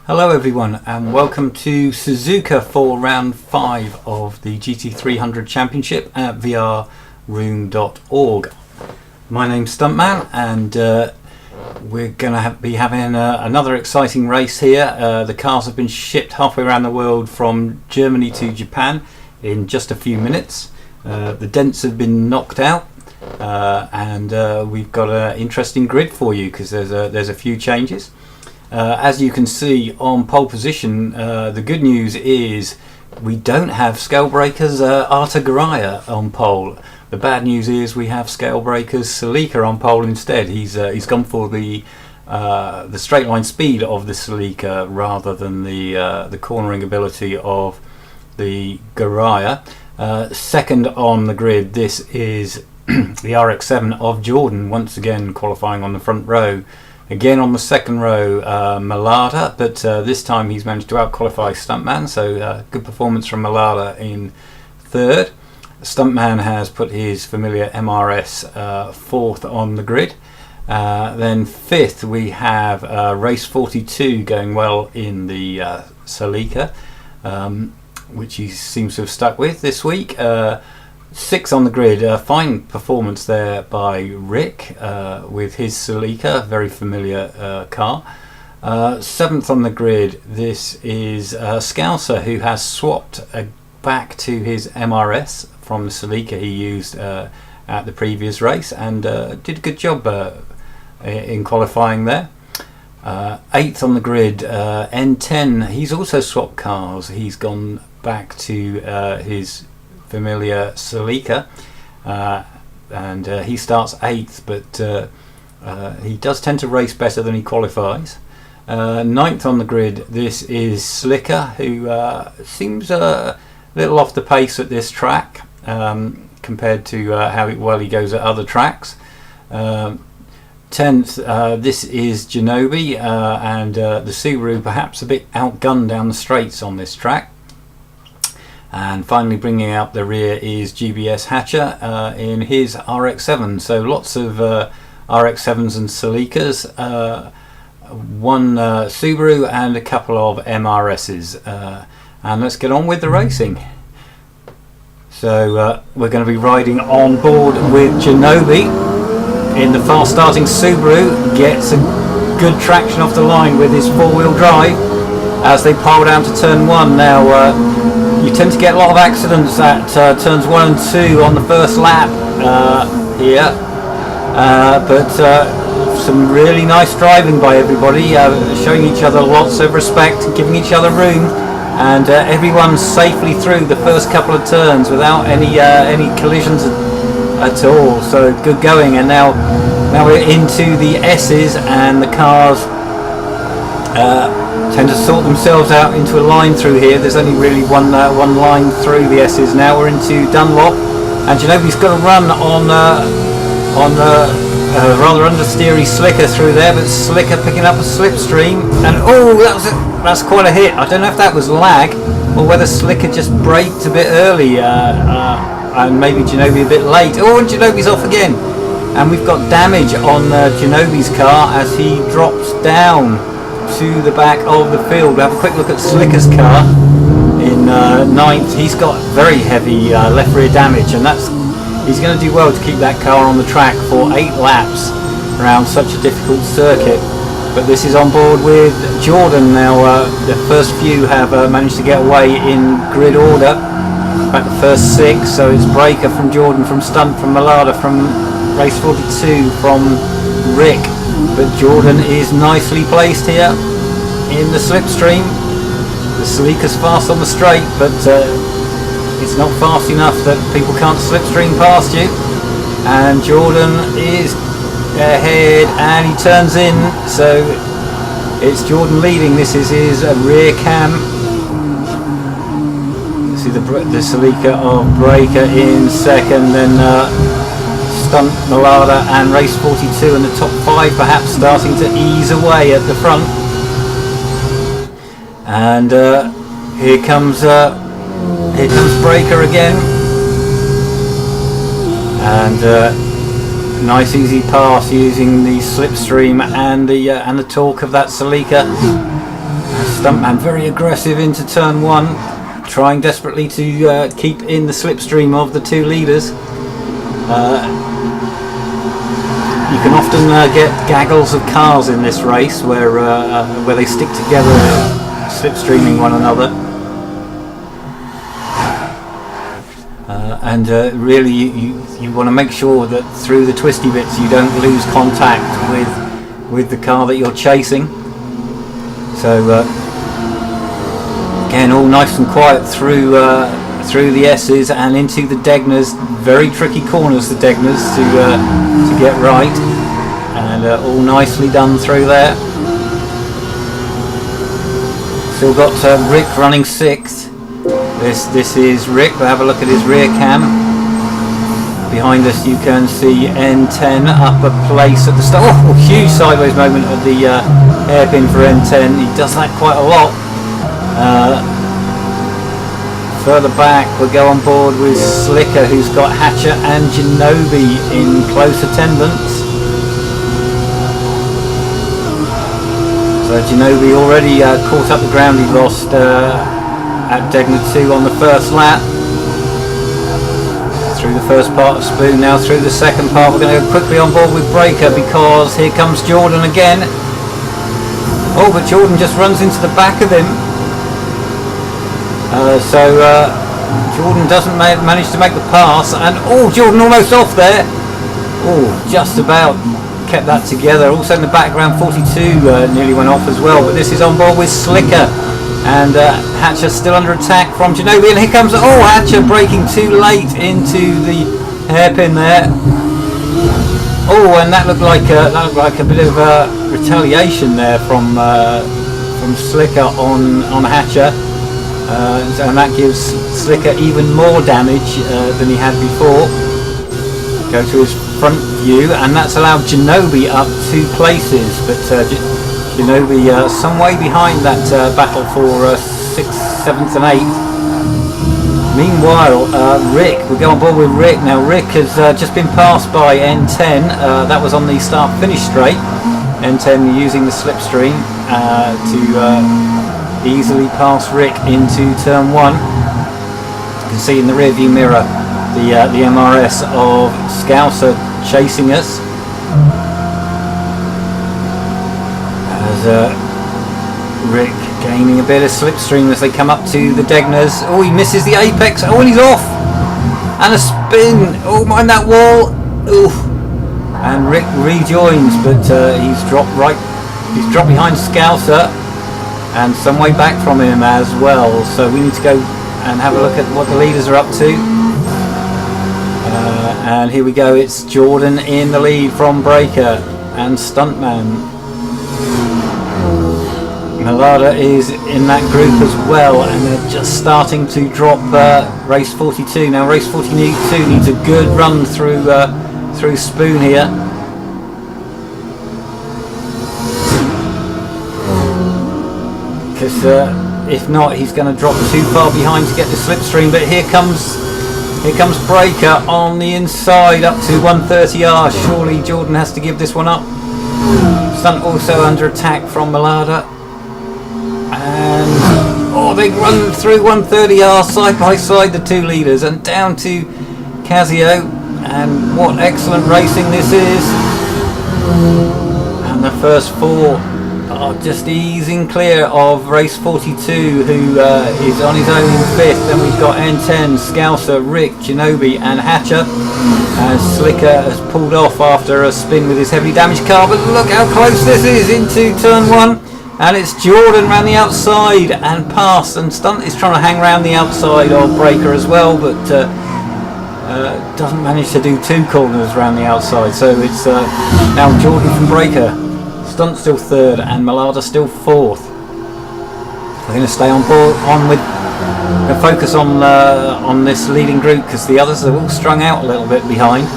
Hello everyone and welcome to Suzuka for round 5 of the GT300 Championship at vrroom.org. My name's Stuntman and we're going to be having another exciting race here. The cars have been shipped halfway around the world from Germany to Japan in just a few minutes. The dents have been knocked out and we've got an interesting grid for you because there's a few changes. As you can see on pole position, the good news is we don't have Scalebreaker's Arta Garaya on pole. The bad news is we have Scalebreaker's Celica on pole instead. He's gone for the straight line speed of the Celica rather than the cornering ability of the Garaya. Second on the grid, this is the RX-7 of Jordan, once again qualifying on the front row. Again on the second row, Malada, but this time he's managed to out-qualify Stuntman, so good performance from Malada in third. Stuntman has put his familiar MRS fourth on the grid. Then fifth we have Race 42 going well in the Celica, which he seems to have stuck with this week. Sixth on the grid, fine performance there by Rick with his Celica, very familiar car. Seventh on the grid, this is Scouser, who has swapped back to his MRS from the Celica he used at the previous race and did a good job in qualifying there. Eighth on the grid, N10, he's also swapped cars. He's gone back to his familiar Celica and he starts 8th, but he does tend to race better than he qualifies. Ninth on the grid, this is Slicker, who seems a little off the pace at this track compared to how well he goes at other tracks. 10th, this is Genobi and the Subaru perhaps a bit outgunned down the straights on this track. And finally bringing out the rear is GBS Hatcher in his RX-7. So lots of RX-7s and Celicas, one Subaru and a couple of MRSs. And let's get on with the racing. So we're going to be riding on board with Genobi in the fast starting Subaru. Gets a good traction off the line with his four-wheel drive as they pile down to turn 1. Now you tend to get a lot of accidents at turns 1 and 2 on the first lap here, but some really nice driving by everybody, showing each other lots of respect, giving each other room, and everyone's safely through the first couple of turns without any collisions at all. So good going. And now we're into the S's, and the cars tend to sort themselves out into a line through here. There's only really one line through the S's now. We're into Dunlop, and Genobi's got a run on rather understeery Slicker through there, but Slicker picking up a slipstream, and oh, that's quite a hit. I don't know if that was lag or whether Slicker just braked a bit early and maybe Genobi a bit late. Oh, and Genobi's off again, and we've got damage on Genobi's car as he drops down to the back of the field. We'll have a quick look at Slicker's car in 9th. He's got very heavy left rear damage, and he's going to do well to keep that car on the track for 8 laps around such a difficult circuit. But this is on board with Jordan now. The first few have managed to get away in grid order. In fact, the first 6. So it's Breaker from Jordan, from Stunt from Malada, from Race 42 from Rick. But Jordan is nicely placed here in the slipstream. The Celica's fast on the straight, but it's not fast enough that people can't slipstream past you. And Jordan is ahead and he turns in, so it's Jordan leading. This is his rear cam. You see the Celica of Breaker in second, then Stunt, Malada and Race 42 and the top 5 perhaps starting to ease away at the front. And here comes Breaker again, and nice easy pass using the slipstream and the torque of that Celica. Stuntman very aggressive into turn 1, trying desperately to keep in the slipstream of the 2 leaders. You can often get gaggles of cars in this race where they stick together, slipstreaming one another. And really you want to make sure that through the twisty bits you don't lose contact with the car that you're chasing. So again, all nice and quiet through the S's and into the Degners. Very tricky corners, the Degners, to get right, and all nicely done through there. Still got Rick running 6th. This is Rick. We'll have a look at his rear cam. Behind us you can see N10 up a place at the start. Oh, huge sideways moment at the hairpin for N10. He does that quite a lot. Further back we'll go on board with Slicker, who's got Hatcher and Genobi in close attendance. So Genobi already caught up the ground he lost at Degner 2 on the first lap. Through the first part of Spoon, now through the second part. We're going to go quickly on board with Breaker because here comes Jordan again. Oh, but Jordan just runs into the back of him. Jordan doesn't manage to make the pass, and oh, Jordan almost off there. Oh, just about kept that together. Also in the background, 42 nearly went off as well, but this is on board with Slicker, and Hatcher still under attack from Genobi, and here comes Hatcher braking too late into the hairpin there. Oh, and that looked like a bit of retaliation there from Slicker on Hatcher. And that gives Slicker even more damage than he had before. Go to his front view, and that's allowed Genobi up 2 places, but Genobi some way behind that battle for 6th, 7th and 8th. Meanwhile, Rick, we go on board with Rick. Now Rick has just been passed by N10, that was on the start-finish straight. N10 using the slipstream to easily pass Rick into turn 1. You can see in the rear view mirror the MRS of Scouser chasing us as Rick gaining a bit of slipstream as they come up to the Degners. Oh, he misses the apex. Oh, and he's off, and a spin. Oh, mind that wall. Oof. And Rick rejoins, but he's dropped behind Scouser and some way back from him as well, so we need to go and have a look at what the leaders are up to. And here we go, it's Jordan in the lead from Breaker and Stuntman. Malada is in that group as well, and they're just starting to drop race 42. Now race 42 needs a good run through Spoon here. Because if not, he's going to drop too far behind to get the slipstream. But here comes Breaker on the inside up to 130R. Surely Jordan has to give this one up. Stunt also under attack from Malada, and they run through 130R side by side, the 2 leaders, and down to Casio. And what excellent racing this is! And the first 4 are just easing clear of race 42, who is on his own in 5th. Then we've got N10, Scouser, Rick, Genobi and Hatcher, as Slicker has pulled off after a spin with his heavily damaged car. But look how close this is into turn 1, and it's Jordan round the outside and past, and Stunt is trying to hang around the outside of Breaker as well, but doesn't manage to do 2 corners around the outside. So it's now Jordan from Breaker. Stunt still 3rd and Malada still 4th. We're going to stay on with focus on this leading group because the others are all strung out a little bit behind.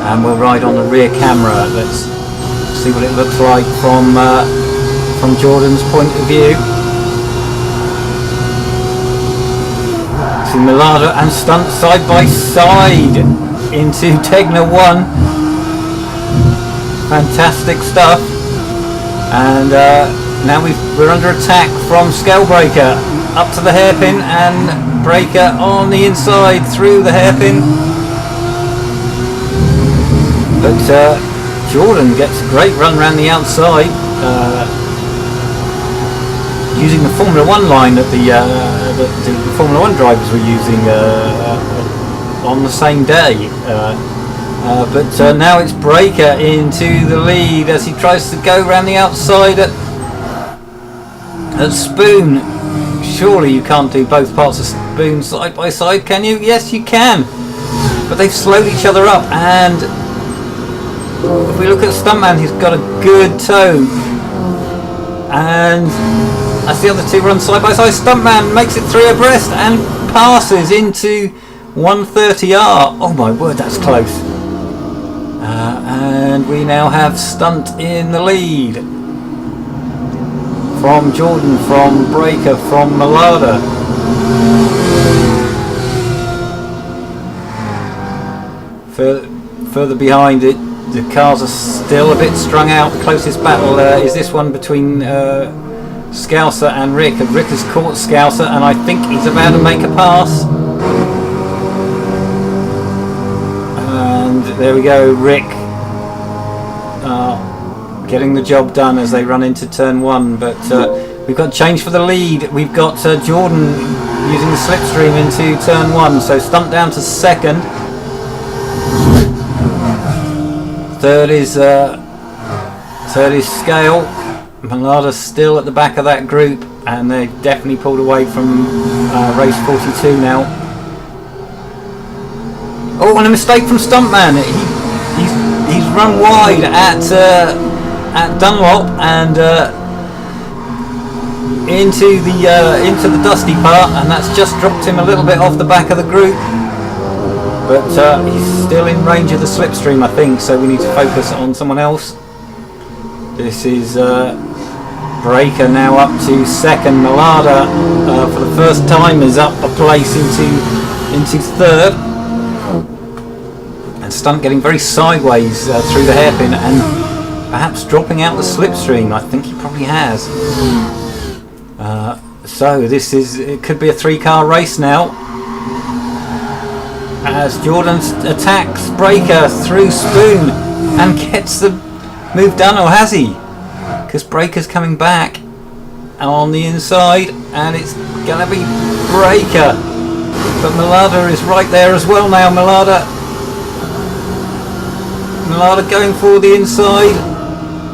And we'll ride on the rear camera. Let's see what it looks like from Jordan's point of view. See Malada and Stunt side by side into Tegna 1. Fantastic stuff. And now we're under attack from Scalebreaker. Up to the hairpin, and Breaker on the inside through the hairpin. But Jordan gets a great run around the outside, using the Formula 1 line that the Formula 1 drivers were using on the same day. But now it's Breaker into the lead as he tries to go around the outside at Spoon. Surely you can't do both parts of Spoon side by side, can you? Yes, you can. But they've slowed each other up, and if we look at Stuntman, he's got a good toe. And as the other two run side by side, Stuntman makes it 3 abreast and passes into 130R. Oh my word, that's close. And we now have Stunt in the lead. From Jordan, from Breaker, from Malada. Further behind it, the cars are still a bit strung out. The closest battle is this one between Scouser and Rick. And Rick has caught Scouser, and I think he's about to make a pass. And there we go, Rick. Getting the job done as they run into turn 1, but we've got change for the lead. We've got Jordan using the slipstream into turn 1, so Stunt down to 2nd. Third is Scale. Malada's still at the back of that group, and they definitely pulled away from race 42 now. Oh, and a mistake from Stuntman. He's run wide at Dunlop and into the dusty part, and that's just dropped him a little bit off the back of the group. But he's still in range of the slipstream, I think, so we need to focus on someone else. This is Breaker now up to 2nd. Malada for the first time is up a place into 3rd. And Stunt getting very sideways through the hairpin and perhaps dropping out the slipstream. I think he probably has. So it could be a 3-car race now, as Jordan attacks Breaker through Spoon and gets the move done, or has he? Because Breaker's coming back on the inside, and it's gonna be Breaker. But Malada is right there as well now. Malada going for the inside.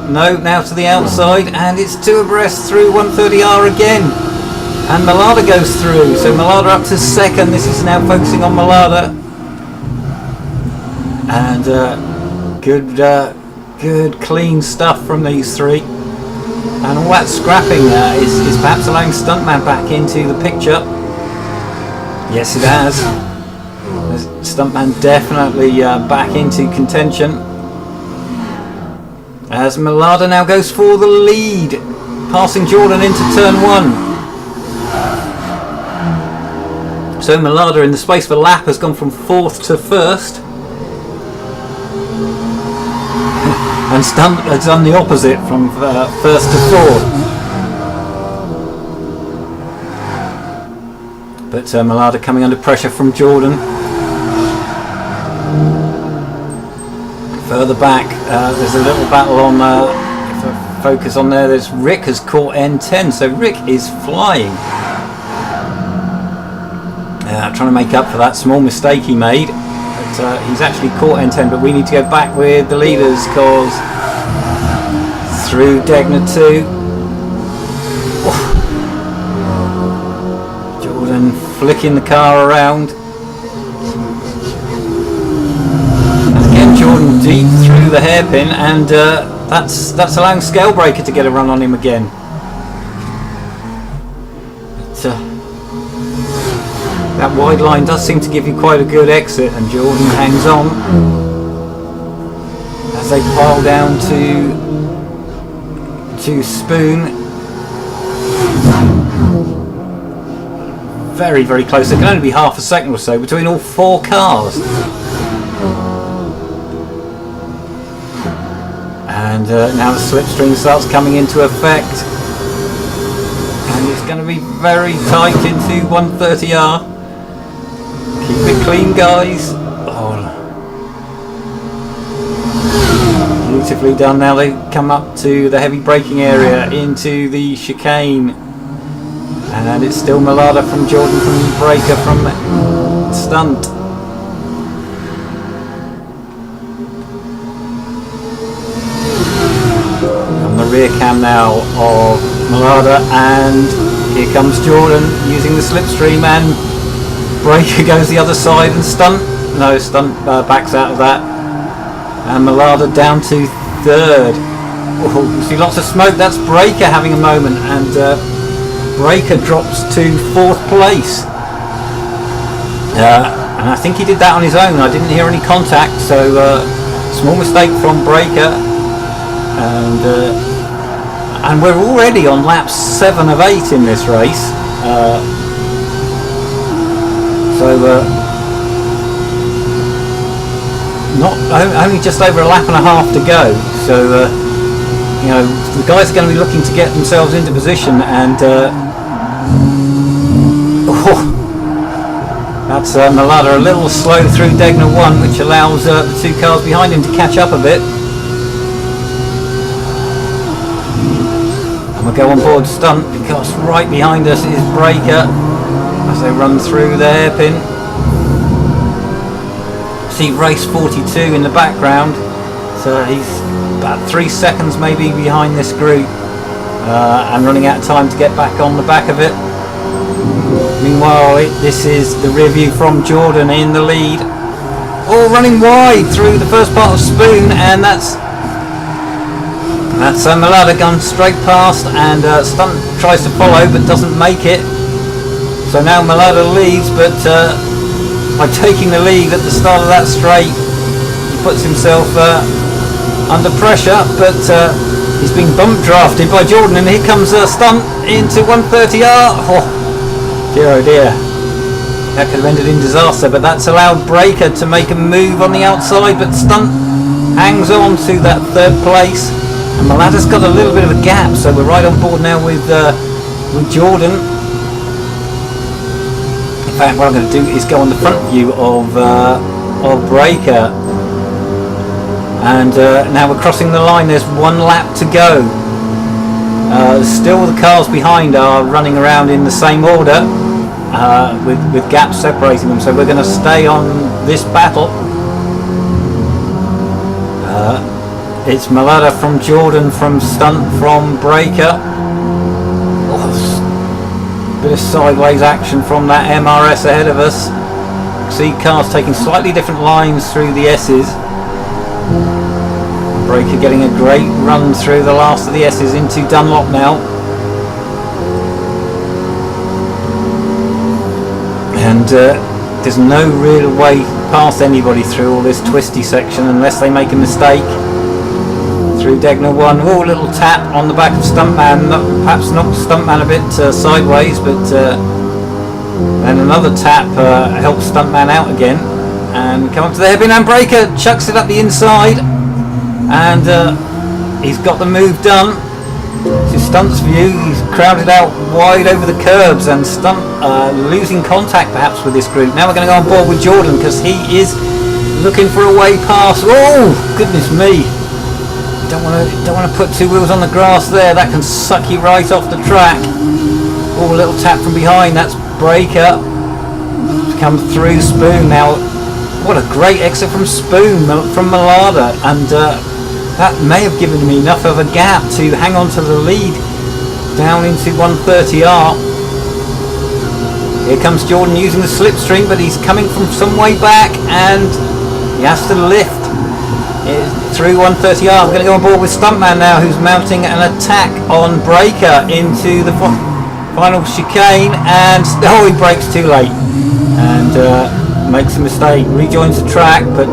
No, now to the outside, and it's 2 abreast through 130R again. And Malada goes through, so Malada up to 2nd. This is now focusing on Malada. And good clean stuff from these 3. And all that scrapping is perhaps allowing Stuntman back into the picture. Yes, it has. Stuntman definitely back into contention. As Malada now goes for the lead, passing Jordan into turn 1. So Malada, in the space of a lap, has gone from 4th to 1st. And Stunt has done the opposite, from 1st to 4th. But Malada coming under pressure from Jordan. Further back, there's a little battle on, if I focus on there, there's Rick has caught N10, so Rick is flying. Trying to make up for that small mistake he made, but he's actually caught N10, but we need to go back with the leaders, because through Degner 2. Jordan flicking the car around. Jordan deep through the hairpin, and that's allowing Scalebreaker to get a run on him again. But, that wide line does seem to give you quite a good exit, and Jordan hangs on as they pile down to Spoon. Very, very close. It can only be half a second or so between all 4 cars. And now the slipstream starts coming into effect, and it's going to be very tight into 130R. Keep it clean, guys. Oh, beautifully done. Now they come up to the heavy braking area into the chicane, and it's still Malada from Jordan from Breaker from Stunt. On the rear cam now of Malada, and here comes Jordan using the slipstream, and Breaker goes the other side, and Stunt backs out of that, and Malada down to third. Oh, you see lots of smoke. That's Breaker having a moment, and Breaker drops to fourth place. And I think he did that on his own. I didn't hear any contact, so small mistake from Breaker. And we're already on lap 7 of 8 in this race. Not only just over a lap and a half to go. So you know, the guys are going to be looking to get themselves into position, and that's Malada a little slow through Degner 1, which allows the two cars behind him to catch up a bit. And we'll go on board Stunt, because right behind us is Breaker as they run through the hairpin. See race 42 in the background, so he's about 3 seconds maybe behind this group, and running out of time to get back on the back of it. Meanwhile, this is the rear view from Jordan in the lead. All running wide through the first part of Spoon, and that's Malada gone straight past, and Stunt tries to follow but doesn't make it. So now Malada leads, but by taking the lead at the start of that straight, he puts himself under pressure, but he's been bump drafted by Jordan, and here comes Stunt into 130R. Oh, dear oh dear, that could have ended in disaster, but that's allowed Breaker to make a move on the outside, but Stunt hangs on to that third place, and Malada's got a little bit of a gap, so we're right on board now with Jordan. In fact, what I'm going to do is go on the front view of Breaker. And now we're crossing the line. There's 1 lap to go. Still the cars behind are running around in the same order, with gaps separating them, so we're going to stay on this battle. It's Malada from Jordan, from Stunt, from Breaker. Oh, bit of sideways action from that MRS ahead of us. See cars taking slightly different lines through the S's. Breaker getting a great run through the last of the S's into Dunlop now. And there's no real way past anybody through all this twisty section unless they make a mistake. Through Degner 1, oh, little tap on the back of Stuntman, perhaps knocked Stuntman a bit sideways, but then another tap helps Stuntman out again, and come up to the hairpin, and Breaker chucks it up the inside, and he's got the move done. This is Stunt's view. He's crowded out wide over the curbs, and Stunt losing contact perhaps with this group. Now we're going to go on board with Jordan, because he is looking for a way past. Oh, goodness me. Don't want to put 2 wheels on the grass there. That can suck you right off the track. Oh, a little tap from behind. That's Breaker. Come through Spoon now. What a great exit from Spoon from Malada, and that may have given him enough of a gap to hang on to the lead down into 130R. Here comes Jordan using the slipstream, but he's coming from some way back, and he has to lift through 130R. I'm going to go on board with Stuntman now, who's mounting an attack on Breaker into the final chicane, and oh, he brakes too late and makes a mistake, rejoins the track, but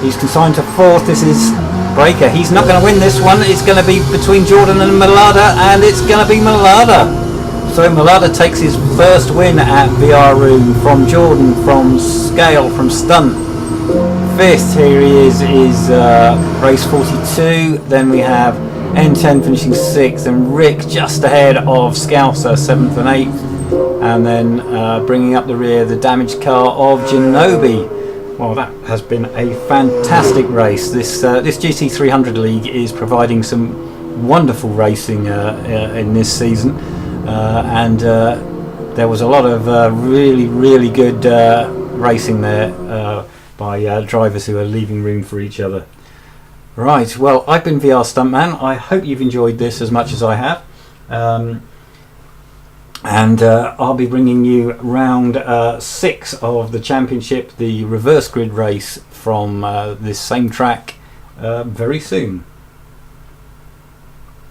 he's consigned to fourth. This is Breaker. He's not going to win this one. It's going to be between Jordan and Malada, and it's going to be Malada. So Malada takes his first win at VR Room from Jordan, from Scale, from Stunt. fifth. Here he is race 42. Then we have N10 finishing 6th, and Rick just ahead of Scouser 7th and 8th, and then bringing up the rear the damaged car of Genobi. Well, that has been a fantastic race. This GT300 league is providing some wonderful racing in this season, and there was a lot of really good racing there by drivers who are leaving room for each other. Right, well, I've been VR Stuntman. I hope you've enjoyed this as much as I have. And I'll be bringing you round 6 of the championship, the reverse grid race from this same track very soon.